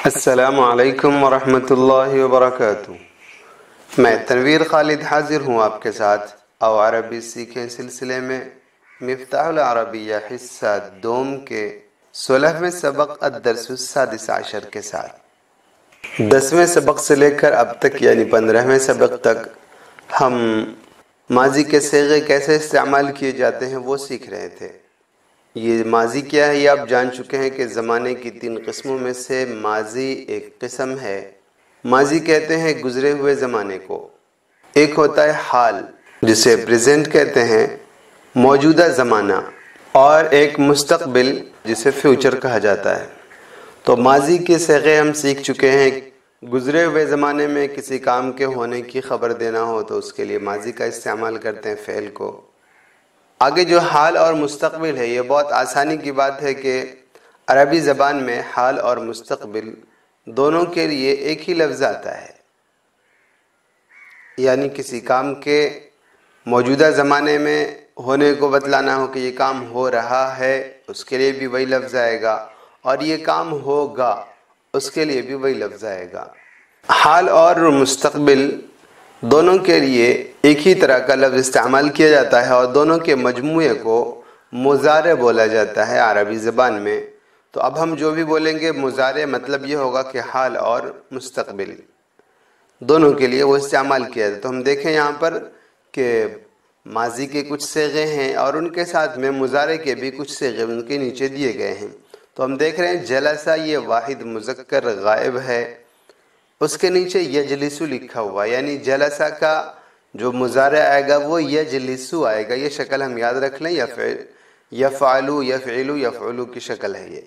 السلام علیکم ورحمۃ اللہ وبرکاتہ۔ میں تنویر خالد حاضر ہوں آپ کے ساتھ او عربی سیکھیں سلسلے میں مفتاح العربیہ حصہ دوم کے 16ویں سبق الدرس السادس عشر کے ساتھ 10ویں سبق سے لے کر اب تک یعنی 15ویں سبق تک ہم ماضی کے صیغے کیسے استعمال کیے جاتے ہیں وہ سیکھ رہے تھے۔ یہ ماضی کیا ہے یہ آپ جان چکے ہیں کہ زمانے کی 3 قسموں میں سے ماضی ایک قسم ہے۔ ماضی کہتے ہیں گزرے ہوئے زمانے کو۔ ایک ہوتا ہے حال جسے پریزنٹ کہتے ہیں، موجودہ زمانہ، اور ایک مستقبل جسے فیوچر کہا جاتا ہے۔ تو ماضی کے صیغے ہم سیکھ چکے ہیں۔ گزرے ہوئے زمانے میں کسی کام کے ہونے کی خبر دینا ہو تو اس کے لیے ماضی کا استعمال کرتے ہیں فعل کو۔ آگے جو حال اور مستقبل ہے یہ بہت آسانی کی بات ہے کہ عربی زبان میں حال اور مستقبل دونوں کے لیے ایک ہی لفظ آتا ہے، یعنی کسی کام کے موجودہ زمانے میں ہونے کو بتلانا ہو کہ یہ کام ہو رہا ہے اس کے لیے بھی وہی لفظ آئے گا، اور یہ کام ہوگا اس کے لیے بھی وہی لفظ آئے گا۔ حال اور مستقبل دونوں کے لیے ایک ہی طرح کا لفظ استعمال کیا جاتا ہے اور دونوں کے مجموعے کو مضارع بولا جاتا ہے عربی زبان میں۔ تو اب ہم جو بھی بولیں گے مضارع مطلب یہ ہوگا کہ حال اور مستقبل دونوں کے لیے وہ استعمال کیا جاتا ہے۔ تو ہم دیکھیں یہاں پر کہ ماضی کے کچھ صیغے ہیں اور ان کے ساتھ میں مضارع کے بھی کچھ صیغے ان کے نیچے دیے گئے ہیں۔ تو ہم دیکھ رہے ہیں جلسہ یہ واحد مذکر غائب ہے، اس کے نیچے یجلسو لکھا ہوا، یعنی جلسہ کا جو مضارع آئے گا وہ یجلسو آئے گا۔ یہ شکل ہم یاد رکھ لیں، یفعلو یفعلو یفعلو کی شکل ہے یہ۔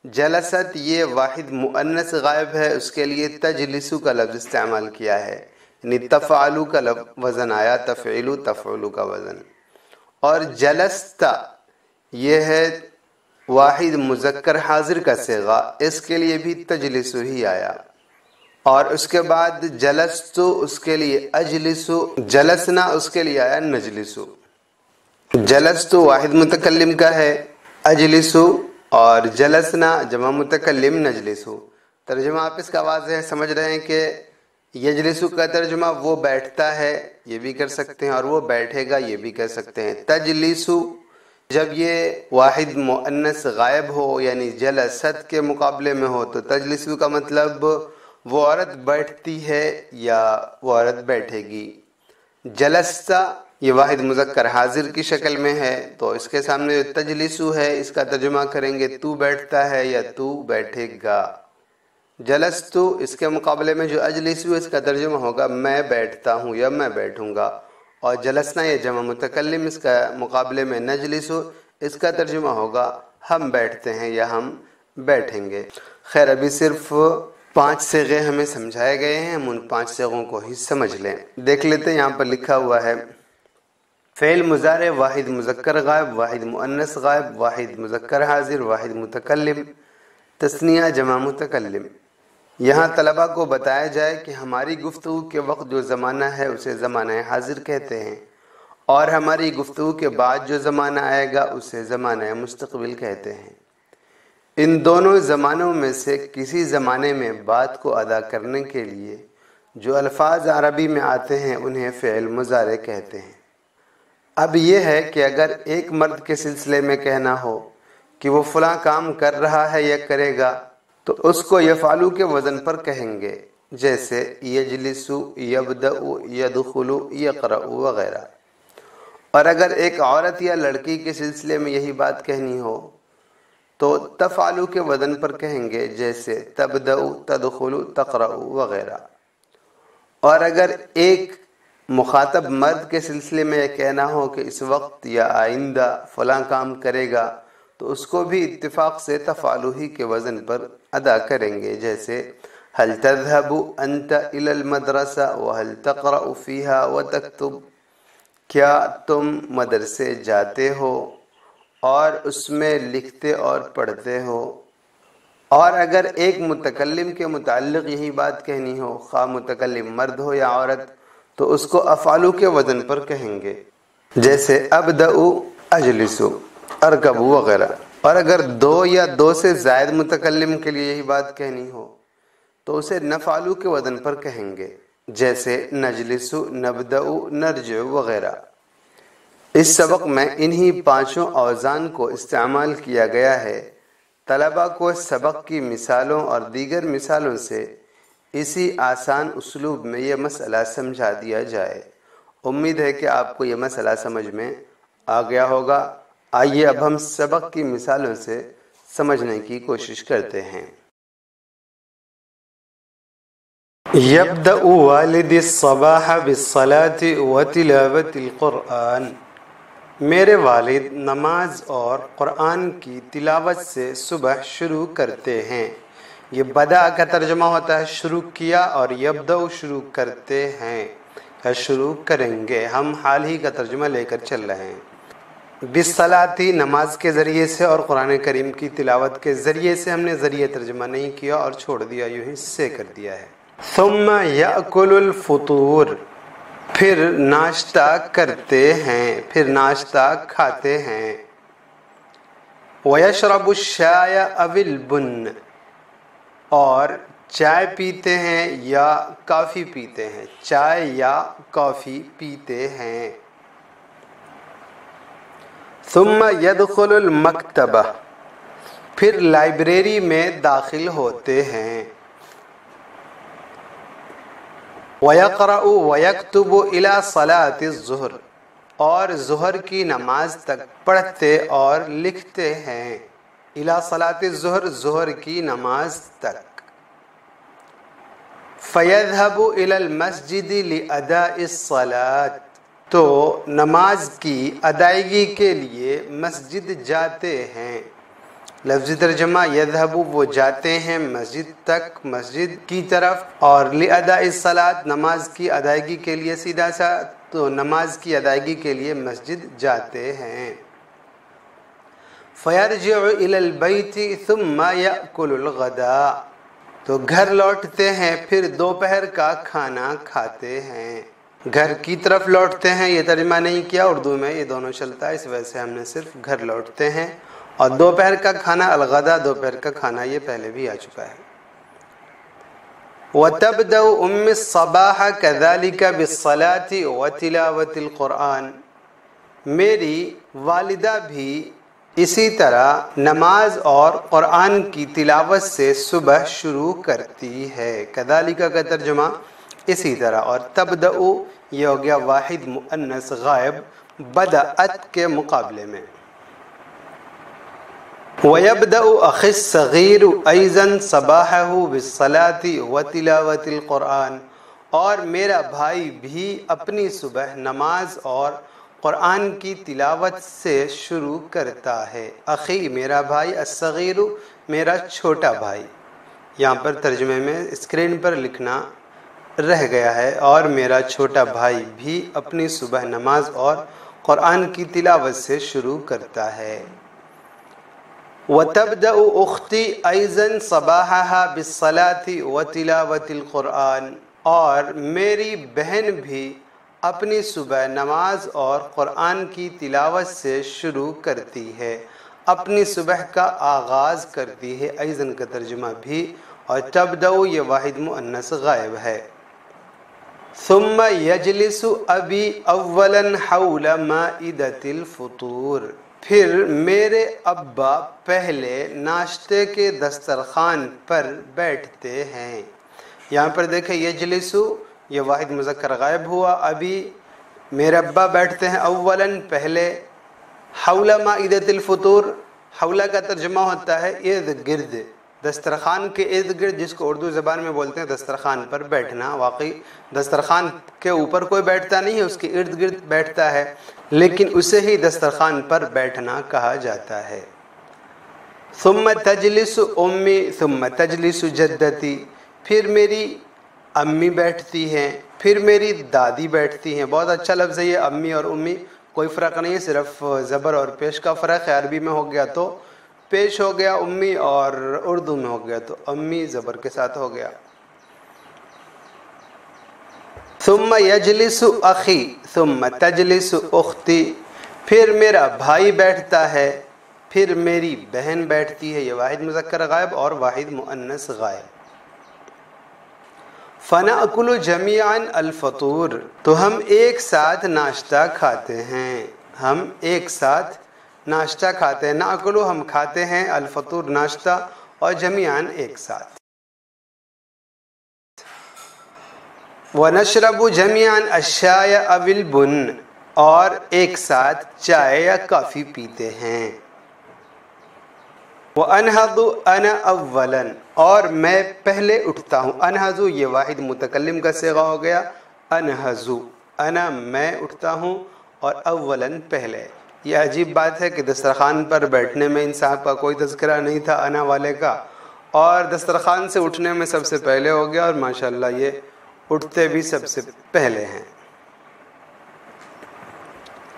جلست یہ واحد مؤنث غائب ہے، اس کے لیے تجلسو کا لفظ استعمال کیا ہے، یعنی تفعلو کا وزن آیا، تفعلو تفعلو کا وزن۔ اور جلست یہ ہے واحد مذکر حاضر کا صیغہ، اس کے لیے بھی تجلسو ہی آیا۔ اور اس کے بعد جلستو اس کے لیے اجلسو، جلسنا اس کے لیے آیا نجلسو۔ جلستو واحد متکلم کا ہے اجلسو، اور جلسنا جمع متکلم نجلسو۔ ترجمہ آپ اس کا واضح سمجھ رہے ہیں کہ یجلسو کا ترجمہ وہ بیٹھتا ہے یہ بھی کر سکتے ہیں، اور وہ بیٹھے گا یہ بھی کر سکتے ہیں۔ تجلسو جب یہ واحد مؤنث غائب ہو یعنی جلست کے مقابلے میں ہو تو تجلسو کا مطلب وہ عورت بیٹھتی ہے یا وہ عورت بیٹھے گی۔ جلستہ یہ واحد مذکر حاضر کی شکل میں ہے، تو اس کے سامنے جو تجلسو ہے اس کا ترجمہ کریں گے تو بیٹھتا ہے یا تو بیٹھے گا۔ جلستو اس کے مقابلے میں جو اجلسو اس کا ترجمہ ہوگا میں بیٹھتا ہوں یا میں بیٹھوں گا، اور جلسنا یہ جمع متکلم اس کا مقابلے میں نجلسو اس کا ترجمہ ہوگا ہم بیٹھتے ہیں یا ہم بیٹھیں گے۔ خیر ابھی صرف 5 صیغے ہمیں سمجھائے گئے ہیں، ہم ان 5 صیغوں کو ہی سمجھ لیں۔ دیکھ لیتے ہیں، یہاں پر لکھا ہوا ہے فعل مضارع واحد مذکر غائب، واحد مؤنث غائب، واحد مذکر حاضر، واحد متکلم، تثنیہ جمع متکلم۔ یہاں طلبہ کو بتایا جائے کہ ہماری گفتگو کے وقت جو زمانہ ہے اسے زمانہ حاضر کہتے ہیں، اور ہماری گفتگو کے بعد جو زمانہ آئے گا اسے زمانہ مستقبل کہتے ہیں۔ ان دونوں زمانوں میں سے کسی زمانے میں بات کو ادا کرنے کے لیے جو الفاظ عربی میں آتے ہیں انہیں فعل مضارع کہتے ہیں۔ اب یہ ہے کہ اگر ایک مرد کے سلسلے میں کہنا ہو کہ وہ فلاں کام کر رہا ہے یا کرے گا تو اس کو یفعلو کے وزن پر کہیں گے، جیسے یجلسو، یبدأ، یدخلو، یقرأ وغیرہ۔ اور اگر ایک عورت یا لڑکی کے سلسلے میں یہی بات کہنی ہو تو تفعلو کے وزن پر کہیں گے، جیسے تبدأ، تدخل، تقرأ وغیرہ۔ اور اگر ایک مخاطب مرد کے سلسلے میں یہ کہنا ہو کہ اس وقت یا آئندہ فلاں کام کرے گا تو اس کو بھی اتفاق سے تفعلو ہی کے وزن پر ادا کریں گے، جیسے هل تذهب انت الى المدرسة وهل تقرأ فيها وتكتب، کیا تم مدرسے جاتے ہو اور اس میں لکھتے اور پڑھتے ہو۔ اور اگر ایک متکلم کے متعلق یہی بات کہنی ہو، خواہ متکلم مرد ہو یا عورت، تو اس کو افعالو کے وزن پر کہیں گے، جیسے ابدأ، اجلسو، ارکب وغیرہ۔ اور اگر 2 یا 2 سے زائد متکلم کے لیے یہی بات کہنی ہو تو اسے نفعلو کے وزن پر کہیں گے، جیسے نجلسو، نبدأو، نرجع وغیرہ۔ اس سبق میں انہی 5 اوزان کو استعمال کیا گیا ہے۔ طلبہ کو سبق کی مثالوں اور دیگر مثالوں سے اسی آسان اسلوب میں یہ مسئلہ سمجھا دیا جائے۔ امید ہے کہ آپ کو یہ مسئلہ سمجھ میں آ گیا ہوگا۔ آئیے اب ہم سبق کی مثالوں سے سمجھنے کی کوشش کرتے ہیں۔ یبدأ والدی الصباح بالصلاة وتلاوة القرآن۔ میرے والد نماز اور قرآن کی تلاوت سے صبح شروع کرتے ہیں۔ یہ بدأ کا ترجمہ ہوتا ہے شروع کیا، اور یبدأ شروع کرتے ہیں یا شروع کریں گے۔ ہم حال ہی کا ترجمہ لے کر چل رہے ہیں۔ بالصلاة نماز کے ذریعے سے اور قرآن کریم کی تلاوت کے ذریعے سے، ہم نے ذریعہ ترجمہ نہیں کیا اور چھوڑ دیا، یوں ہی سے کر دیا ہے۔ ثم یأکل الفطور، پھر ناشتہ کرتے ہیں، پھر ناشتہ کھاتے ہیں۔ وَيَشْرَبُ الشَّايَ أَوِ الْبُنَّ، اور چائے پیتے ہیں یا کافی پیتے ہیں، چائے یا کافی پیتے ہیں۔ ثم يدخل المکتبہ، پھر لائبریری میں داخل ہوتے ہیں۔ وَيَقْرَأُ وَيَكْتُبُ إِلَى صَلَاةِ الظُّهْرِ، اور ظہر کی نماز تک پڑھتے اور لکھتے ہیں۔ إِلَى صَلَاةِ الظُّهْرِ، ظہر کی نماز تک۔ فَيَذْهَبُ إِلَى الْمَسْجِدِ لِأَدَاءِ الصَّلَاةِ، تو نماز کی ادائیگی کے لیے مسجد جاتے ہیں۔ لفظی ترجمہ یذهب، وہ جاتے ہیں مسجد تک، مسجد کی طرف، اور لِأَدَاءِ الصَّلَاةِ نماز کی ادائیگی کے لیے، سیدھا سا تو نماز کی ادائیگی کے لیے مسجد جاتے ہیں۔ فَيَرْجِعُ إِلَى الْبَيْتِ ثُمَّ يَأْكُلُ الْغَدَاءَ، تو گھر لوٹتے ہیں، پھر دوپہر کا کھانا کھاتے ہیں۔ گھر کی طرف لوٹتے ہیں، یہ ترجمہ نہیں کیا، اردو میں یہ دونوں چلتا ہے، اس وجہ سے ہم نے صرف گھر لوٹتے ہیں۔ اور دوپہر کا کھانا الغدا، دوپہر کا کھانا یہ پہلے بھی آ چکا ہے۔ وَتَبْدَأُ أُمِّ الصَّبَاحَ كَذَلِكَ بِالصَّلَاةِ وَتِلَاوَةِ الْقُرْآنِ، میری والدہ بھی اسی طرح نماز اور قرآن کی تلاوت سے صبح شروع کرتی ہے۔ كَذَلِكَ کا ترجمہ اسی طرح، اور تبدأ یہ ہو گیا واحد مؤنث غائب بدأت کے مقابلے میں۔ وَيَبْدَأُ أَخِي الصَّغِيرُ أَيْضًا صَبَاحَهُ بِالصَّلَاةِ وَتِلَاوَةِ الْقُرْآنِ، اور میرا بھائی بھی اپنی صبح نماز اور قرآن کی تلاوت سے شروع کرتا ہے۔ اخی میرا بھائی، الصغیر میرا چھوٹا بھائی، یہاں پر ترجمے میں اسکرین پر لکھنا رہ گیا ہے، اور میرا چھوٹا بھائی بھی اپنی صبح نماز اور قرآن کی تلاوت سے شروع کرتا ہے۔ وَتَبْدَأُ أُخْتِي أَيْضًا صَبَاحَهَا بِالصَّلَاةِ وَتِلَاوَةِ الْقُرْآنِ، اور میری بہن بھی اپنی صبح نماز اور قرآن کی تلاوت سے شروع کرتی ہے، اپنی صبح کا آغاز کرتی ہے۔ ایضًا کا ترجمہ بھی، اور تبدأ یہ واحد مؤنث غائب ہے۔ ثم یجلس ابی اولا حول مائدۃ الفطور، پھر میرے ابا پہلے ناشتے کے دسترخوان پر بیٹھتے ہیں۔ یہاں پر دیکھیں یجلسو یہ واحد مذکر غائب ہوا، ابھی میرے ابا بیٹھتے ہیں اولا پہلے، حول مائدۃ الفطور، حولہ کا ترجمہ ہوتا ہے ارد گرد، دسترخوان کے ارد گرد، جس کو اردو زبان میں بولتے ہیں دسترخوان پر بیٹھنا۔ واقعی دسترخوان کے اوپر کوئی بیٹھتا نہیں ہے، اس کے ارد گرد بیٹھتا ہے، لیکن اسے ہی دسترخوان پر بیٹھنا کہا جاتا ہے۔ ثم تجلس امی ثم تجلس جدتی، پھر میری امی بیٹھتی ہیں، پھر میری دادی بیٹھتی ہیں۔ بہت اچھا لفظ ہے یہ امی اور امی، کوئی فرق نہیں ہے، صرف زبر اور پیش کا فرق ہے۔ عربی میں ہو گیا تو پیش ہو گیا امی، اور اردو میں ہو گیا تو امی زبر کے ساتھ ہو گیا۔ ثم یجلس اخی ثم تجلس اختی، پھر میرا بھائی بیٹھتا ہے، پھر میری بہن بیٹھتی ہے۔ یہ واحد مذکر غائب اور واحد مؤنث غائب۔ فنأکل جمیعا الفطور، تو ہم ایک ساتھ ناشتہ کھاتے ہیں، ہم ایک ساتھ ناشتہ کھاتے ہیں، نأکل ہم کھاتے ہیں، الفطور ناشتہ، اور جمیعاً ایک ساتھ، وَنَشْرَبُ جَمِيعًا الشَّايَ أَوِ الْبُنَّ، اور ایک ساتھ چائے یا کافی پیتے ہیں، وَأَنْهَضُ أَنَا أَوَّلًا، اور میں پہلے اٹھتا ہوں، انہض یہ واحد متکلم کا صیغہ ہو گیا، انہض انا میں اٹھتا ہوں، اور اولاً پہلے۔ یہ عجیب بات ہے کہ دسترخوان پر بیٹھنے میں ان صاحب کا کوئی تذکرہ نہیں تھا انا والے کا، اور دسترخوان سے اٹھنے میں سب سے پہلے ہو گیا، اور ماشاءاللہ یہ اٹھتے بھی سب سے پہلے ہیں۔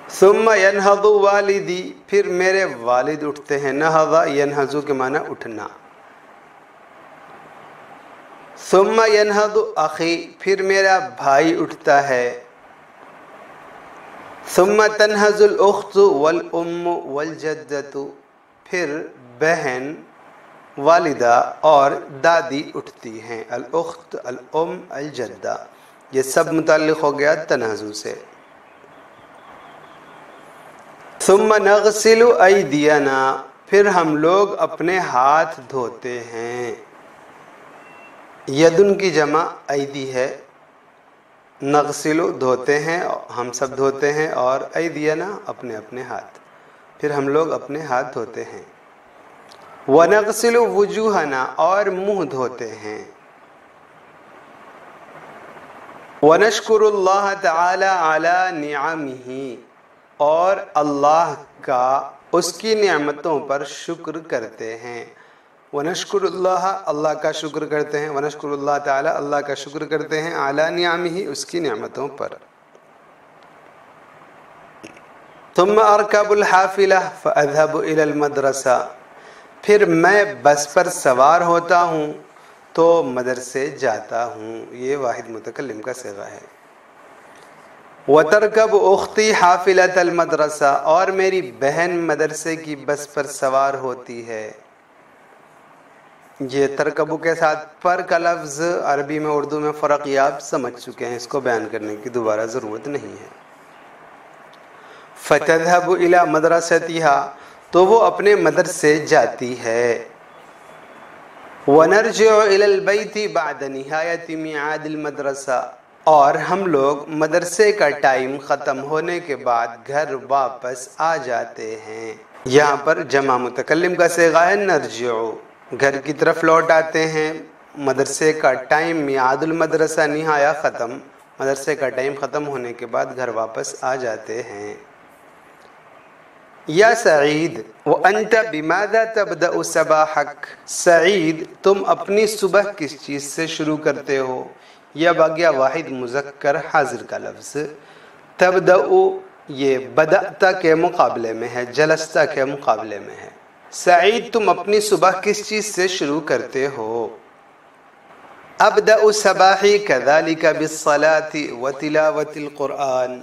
ثم ینہض والدی، پھر میرے والد اٹھتے ہیں، نہض ینہض کے معنی اٹھنا۔ ثم ینہض اخی، پھر میرا بھائی اٹھتا ہے۔ ثم تنہض الاخت والام والجدۃ، پھر بہن، والدہ اور دادی اٹھتی ہیں، الاخت، الام، الجدہ، یہ سب متعلق ہو گیا تنہض سے۔ ثم نغسل ایدینا، پھر ہم لوگ اپنے ہاتھ دھوتے ہیں، یدن کی جمع ایدی ہے، نغسل دھوتے ہیں، ہم سب دھوتے ہیں، اور ایدینا اپنے اپنے ہاتھ، پھر ہم لوگ اپنے ہاتھ دھوتے ہیں۔ وَنَغْسِلُ وُجُوهَنَا، اور منہ دھوتے ہیں۔ وَنَشْكُرُ اللَّهَ تَعَالَى عَلَى نِعَمِهِ، اور اللہ کا اس کی نعمتوں پر شکر کرتے ہیں۔ وَنَشْكُرُ اللَّهَ، اللہ کا شکر کرتے ہیں، وَنَشْكُرُ اللَّهَ تَعَالَى، اللہ کا شکر کرتے ہیں، عَلَى نِعَمِهِ، اس کی نعمتوں پر۔ ثُمَّ أَرْكَبُ الْحَافِلَةَ فَأَذْهَبُ إِلَى الْمَدْرَسَةِ، پھر میں بس پر سوار ہوتا ہوں تو مدرسے جاتا ہوں، یہ واحد متکلم کا صیغہ ہے۔ وَتَرْكَبُ أُخْتِي حَافِلَةَ الْمَدْرَسَةِ، اور میری بہن مدرسے کی بس پر سوار ہوتی ہے۔ یہ ترکبو کے ساتھ پر کا لفظ عربی میں اردو میں فرق یہ آپ سمجھ چکے ہیں، اس کو بیان کرنے کی دوبارہ ضرورت نہیں ہے۔ فَتَذْهَبُ إِلَى مَدْرَسَتِهَا، تو وہ اپنے مدرسے جاتی ہے۔ وَنَرْجِعُ إِلَى الْبَيْتِ بَعْدَ نِهَايَةِ مِيعَادِ الْمَدْرَسَةِ، اور ہم لوگ مدرسے کا ٹائم ختم ہونے کے بعد گھر واپس آ جاتے ہیں۔ یہاں پر جمع متکلم کا صیغہ ہے نرجع، گھر کی طرف لوٹ آتے ہیں، مدرسے کا ٹائم میعاد المدرسہ نہایا ختم، مدرسے کا ٹائم ختم ہونے کے بعد گھر واپس آ جاتے ہیں۔ یا سعید، وَأَنْتَ بِمَاذَا تَبْدَأُ صَبَاحَكَ، سعید تم اپنی صبح کس چیز سے شروع کرتے ہو؟ یہ باقیہ واحد مذکر حاضر کا لفظ، تبدأ یہ بدأت کے مقابلے میں ہے، جلست کے مقابلے میں ہے۔ سعید تم اپنی صبح کس چیز سے شروع کرتے ہو؟ ابدأ صباحی كذلك بالصلاة وتلاوة القرآن،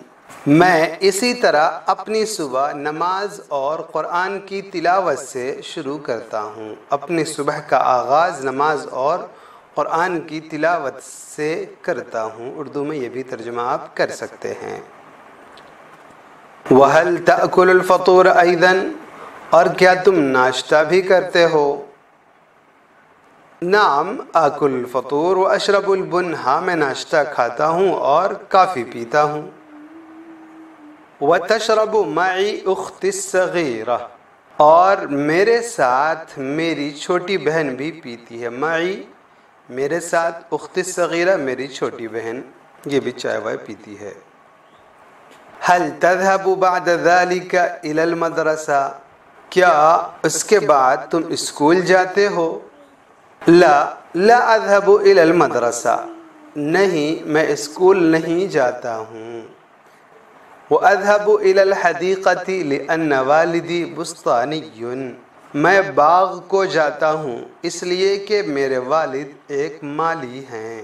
میں اسی طرح اپنی صبح نماز اور قرآن کی تلاوت سے شروع کرتا ہوں، اپنی صبح کا آغاز نماز اور قرآن کی تلاوت سے کرتا ہوں، اردو میں یہ بھی ترجمہ آپ کر سکتے ہیں۔ وَهَلْ تَأْكُلُ الْفَطُورَ أَيْضًا، اور کیا تم ناشتہ بھی کرتے ہو؟ نعم آکل الفطور واشرب البن، ہاں میں ناشتہ کھاتا ہوں اور کافی پیتا ہوں۔ وتشرب معی اختی الصغیرہ، اور میرے ساتھ میری چھوٹی بہن بھی پیتی ہے، معی میرے ساتھ، اختی الصغیرہ میری چھوٹی بہن، یہ بھی چائے وائے پیتی ہے۔ هل تذهب بعد ذلك الى المدرسہ، کیا اس کے بعد تم اسکول جاتے ہو؟ لا اذهب الى المدرسہ، نہیں میں اسکول نہیں جاتا ہوں۔ وَأَذْهَبُ إِلَى الْحَدِيقَةِ لِأَنَّ وَالِدِي بُسْطَانِيٌّ، میں باغ کو جاتا ہوں اس لیے کہ میرے والد ایک مالی ہیں۔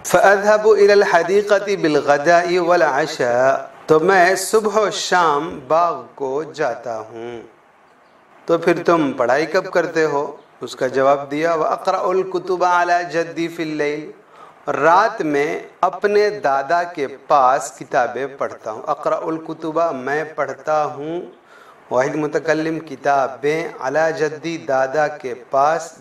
فَأَذْهَبُ إِلَى الْحَدِيقَةِ بِالْغَدَاءِ وَالْعَشَاءِ، تو میں صبح و شام باغ کو جاتا ہوں۔ تو پھر تم پڑھائی کب کرتے ہو؟ اس کا جواب دیا وَأَقْرَأُ الْكُتُبَ عَلَى جَدِّي فِي اللَّيْلِ، رات میں اپنے دادا کے پاس کتابیں پڑھتا ہوں. اقرأ الکتب میں پڑھتا ہوں، واحد متکلم کتابیں، علی جدی دادا کے پاس.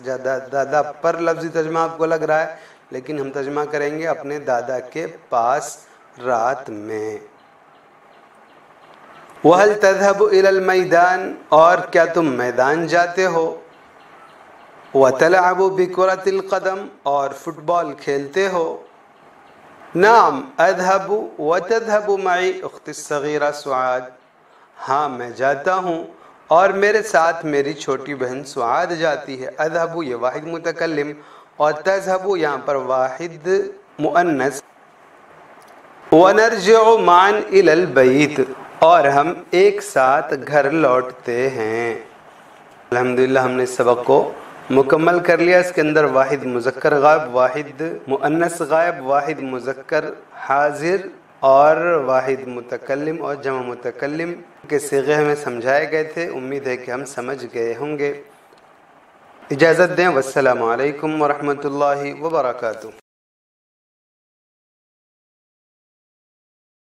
دادا پر لفظی ترجمہ آپ کو لگ رہا ہے لیکن ہم ترجمہ کریں گے اپنے دادا کے پاس رات میں. وَهَلْ تَذْهَبُ إِلَى الْمَيْدَانِ، اور کیا تم میدان جاتے ہو؟ وَتَلْعَبُ بِكُرَةِ الْقَدَمِ، اور فٹ بال کھیلتے ہو؟ نعم اذهب وتذهب معي اختی الصغیرہ سعاد، ہاں میں جاتا ہوں اور میرے ساتھ میری چھوٹی بہن سعاد جاتی ہے. اذهب یہ واحد متکلم اور تذهب یہاں پر واحد مؤنث. وَنَرْجِعُ مَعًا إِلَى الْبَيْتِ، اور ہم ایک ساتھ گھر لوٹتے ہیں. الحمدللہ ہم نے اس سبق کو مکمل کر لیا. اس کے اندر واحد مذکر غائب، واحد مؤنث غائب، واحد مذکر حاضر اور واحد متکلم اور جمع متکلم کے صیغے ہمیں سمجھائے گئے تھے. امید ہے کہ ہم سمجھ گئے ہوں گے. اجازت دیں، والسلام علیکم ورحمۃ اللہ وبرکاتہ.